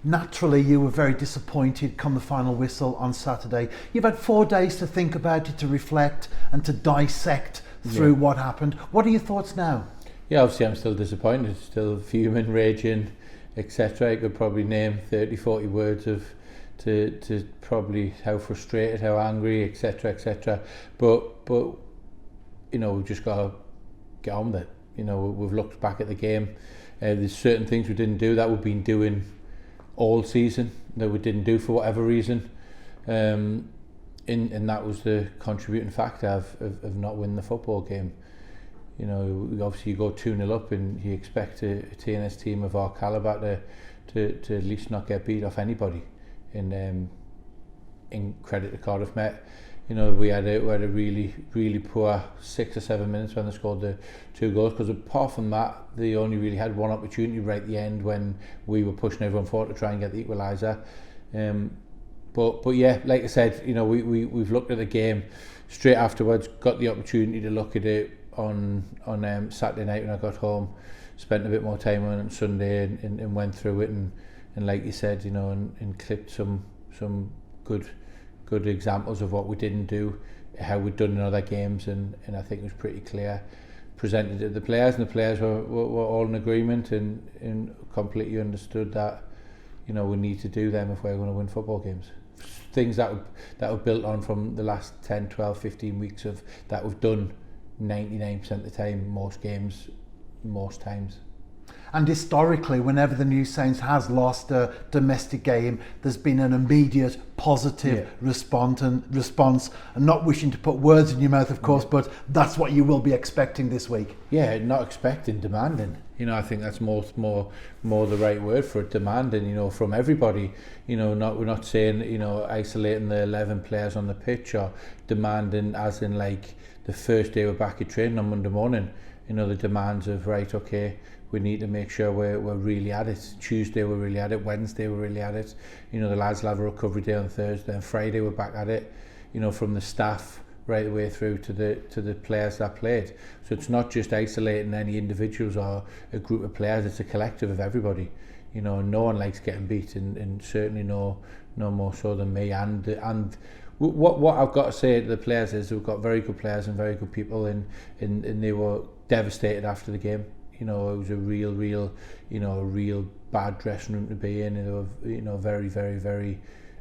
Naturally, you were very disappointed come the final whistle on Saturday. You've had 4 days to think about it, to reflect and to dissect through what happened. What are your thoughts now? Yeah, obviously I'm still disappointed, still fuming, raging, etc. I could probably name 30, 40 words of to probably how frustrated, how angry, etc., etc. But you know, we've just got to get on with it. You know, we've looked back at the game. There's certain things we didn't do that we've been doing all season that we didn't do for whatever reason, and that was the contributing factor of not winning the football game. You know, obviously you go 2-0 up and you expect a TNS team of our calibre to at least not get beat off anybody. In credit to Cardiff Met, you know, we had a really poor 6 or 7 minutes when they scored the 2 goals, because apart from that they only really had one opportunity right at the end when we were pushing everyone forward to try and get the equaliser. But yeah, like I said, you know, we've looked at the game straight afterwards, got the opportunity to look at it on Saturday night when I got home, spent a bit more time on it on Sunday and went through it and like you said, you know, and clipped some good examples of what we didn't do, how we'd done in other games, and I think it was pretty clear, presented to the players, and the players were all in agreement and completely understood that, you know, we need to do them if we're going to win football games. Things that were built on from the last 10, 12, 15 weeks of that we've done 99% of the time, most games, most times. And historically, whenever the New Saints has lost a domestic game, there's been an immediate positive response, and not wishing to put words in your mouth, of course, but that's what you will be expecting this week. Yeah, not expecting, demanding. You know, I think that's more the right word for it, demanding, you know, from everybody. You know, we're not saying, you know, isolating the 11 players on the pitch, or demanding as in like the first day we're back at training on Monday morning. You know, the demands of, right, okay, we need to make sure we're really at it. Tuesday we're really at it, Wednesday we're really at it. You know, the lads will have a recovery day on Thursday, and Friday we're back at it. You know, from the staff right the way through to the players that played. So it's not just isolating any individuals or a group of players, it's a collective of everybody. You know, no one likes getting beat, and certainly no more so than me. And what I've got to say to the players is we've got very good players and very good people, and they were devastated after the game. You know, it was a real bad dressing room to be in. They were, you know, very, very, very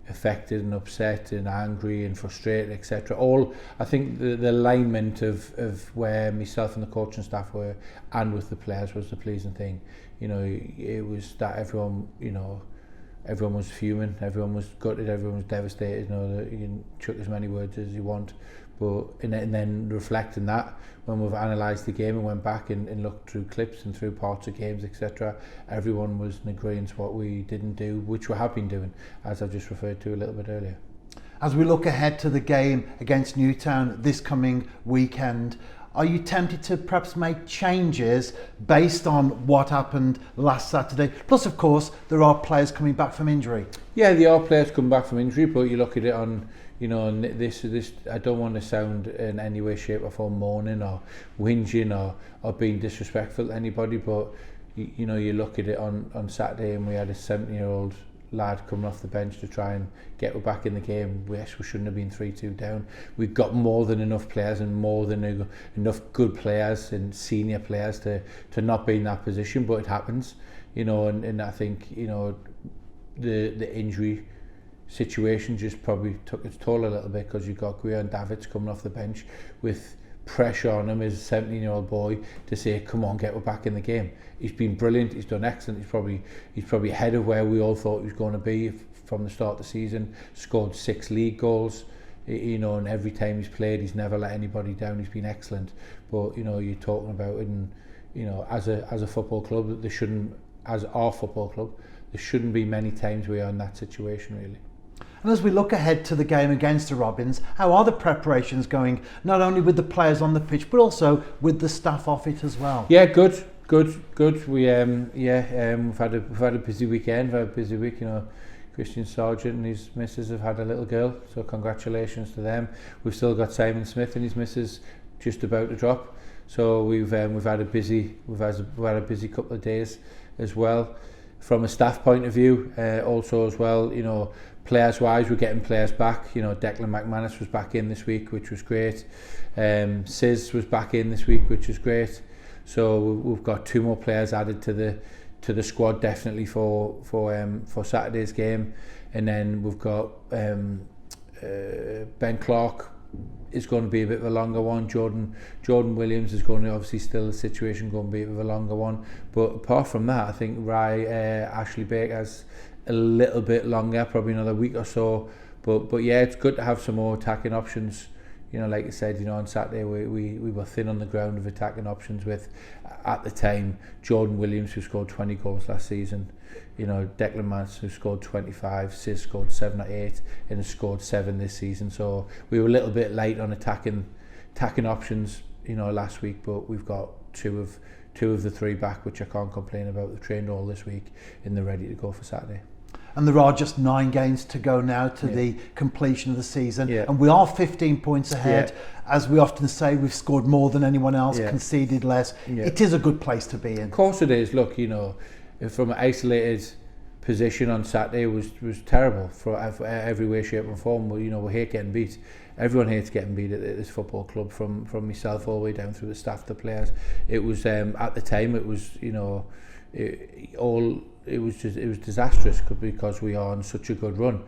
affected and upset and angry and frustrated, etc. All, I think the alignment of where myself and the coaching staff were, and with the players, was the pleasing thing. You know, it was that everyone was fuming, everyone was gutted, everyone was devastated. You know, you can chuck as many words as you want, but and then reflecting that, when we've analysed the game and went back and looked through clips and through parts of games, etc., everyone was in agreement what we didn't do, which we have been doing, as I just referred to a little bit earlier. As we look ahead to the game against Newtown this coming weekend, are you tempted to perhaps make changes based on what happened last Saturday? Plus, of course, there are players coming back from injury. Yeah, there are players coming back from injury, but you look at it on, you know, and this I don't want to sound in any way, shape or form moaning or whinging or being disrespectful to anybody, but you know, you look at it on Saturday and we had a 70-year-old lad coming off the bench to try and get us back in the game. Yes, we shouldn't have been 3-2 down. We've got more than enough players and more than enough good players and senior players to not be in that position, but it happens, you know, and I think, you know, the injury situation just probably took its toll a little bit, because you've got Guion Davids coming off the bench with pressure on him as a 17-year-old boy to say, come on, get back in the game. He's been brilliant, he's done excellent, he's probably ahead of where we all thought he was going to be from the start of the season. Scored 6 league goals, you know, and every time he's played he's never let anybody down. He's been excellent. But you know, you're talking about it, and you know, as a football club, there shouldn't, as our football club, there shouldn't be many times we are in that situation, really. And as we look ahead to the game against the Robins, how are the preparations going, not only with the players on the pitch, but also with the staff off it as well? Yeah, good. We we've had a busy weekend, very busy week. You know, Christian Sargent and his missus have had a little girl, so congratulations to them. We've still got Simon Smith and his missus just about to drop, so we've had a busy couple of days as well. from a staff point of view, also as well, you know, players wise, we're getting players back. You know, Declan McManus was back in this week, which was great. Sis was back in this week, which was great. So we've got 2 more players added to the squad, definitely for Saturday's game. And then we've got Ben Clark is going to be a bit of a longer one. Jordan Williams is going to, obviously still the situation going to be a bit of a longer one. But apart from that, I think Ashley Baker's a little bit longer, probably another week or so. But yeah, it's good to have some more attacking options. You know, like I said, you know, on Saturday we were thin on the ground of attacking options with, at the time, Jordan Williams, who scored 20 goals last season. You know, Declan McManus, who scored 25, Sis scored 7 or 8, and has scored 7 this season. So we were a little bit late on attacking options, you know, last week, but we've got two of the 3 back, which I can't complain about. They've trained all this week and they're ready to go for Saturday. And there are just 9 games to go now to the completion of the season. Yeah. And we are 15 points ahead. Yeah. As we often say, we've scored more than anyone else, conceded less. Yeah. It is a good place to be in. Of course it is. Look, you know, from an isolated position on Saturday was terrible for every way, shape and form. Well, you know, we hate getting beat. Everyone hates getting beat at this football club, from myself all the way down through the staff, the players. It was, at the time, it was, you know, it was disastrous because we are on such a good run,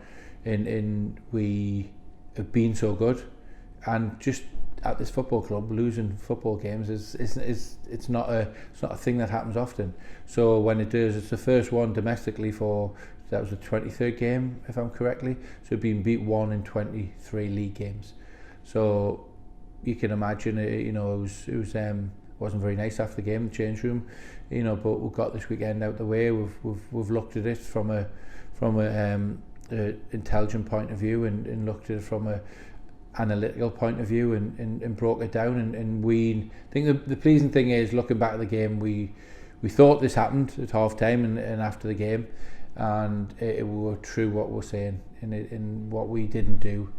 and we have been so good, and just at this football club, losing football games is it's not a thing that happens often. So when it does, it's the first one domestically for, that was the 23rd game, if I'm correctly. So being beat 1 in 23 league games. So you can imagine, you know, it wasn't very nice after the game, the change room, you know. But we've got this weekend out the way. We've looked at it from a intelligent point of view, and looked at it from a analytical point of view, and broke it down. And we think the pleasing thing is, looking back at the game, we thought this happened at half time and after the game, and it were true what we're saying, and what we didn't do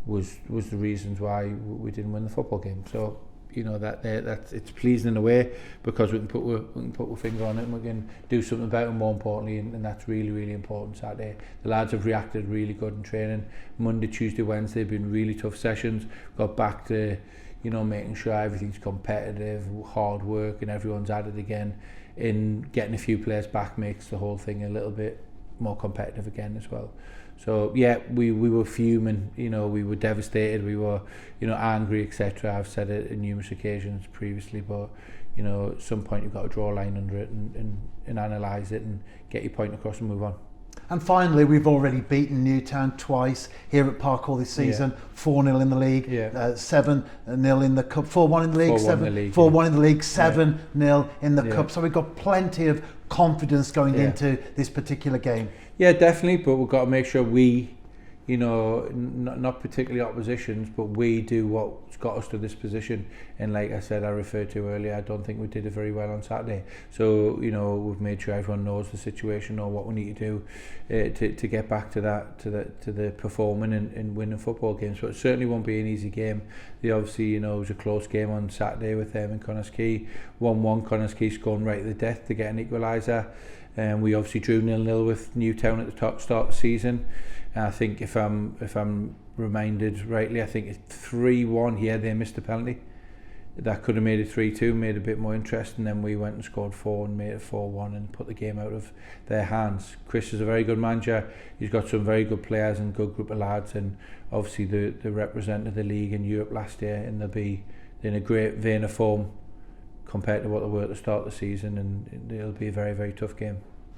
was the reasons why we didn't win the football game. So, you know, that it's pleasing in a way, because we can put our finger on it and we can do something about it, more importantly, and that's really, really important Saturday. The lads have reacted really good in training. Monday, Tuesday, Wednesday have been really tough sessions. Got back to, you know, making sure everything's competitive, hard work, and everyone's at it again. In getting a few players back makes the whole thing a little bit more competitive again as well. So yeah, we were fuming, you know, we were devastated, we were, you know, angry, etc. I've said it on numerous occasions previously, but, you know, at some point you've got to draw a line under it and analyse it and get your point across and move on. And finally, we've already beaten Newtown twice here at Park Hall this season. 4-0 in the league, 7-0 in the cup, 4-1 in the league, 4-1 in the league, 7-0 in the cup. So we've got plenty of confidence going into this particular game. Yeah, definitely, but we've got to make sure we, you know, not particularly oppositions, but we do what's got us to this position. And like I said, I referred to earlier, I don't think we did it very well on Saturday. So, you know, we've made sure everyone knows the situation or what we need to do to get back to that, to the performing and winning football games. But it certainly won't be an easy game. They obviously, you know, it was a close game on Saturday with them in Connah's Quay. 1-1, Connah's Quay scoring right at the death to get an equaliser. And we obviously drew 0-0 with Newtown at the start of the season. And I think if I'm reminded rightly, I think it's 3-1 here. They missed a penalty. That could have made it 3-2, made it a bit more interesting. Then we went and scored 4 and made it 4-1 and put the game out of their hands. Chris is a very good manager. He's got some very good players and good group of lads, and obviously they represented the league in Europe last year, and they'll be in a great vein of form compared to what they were at the start of the season, and it'll be a very, very tough game.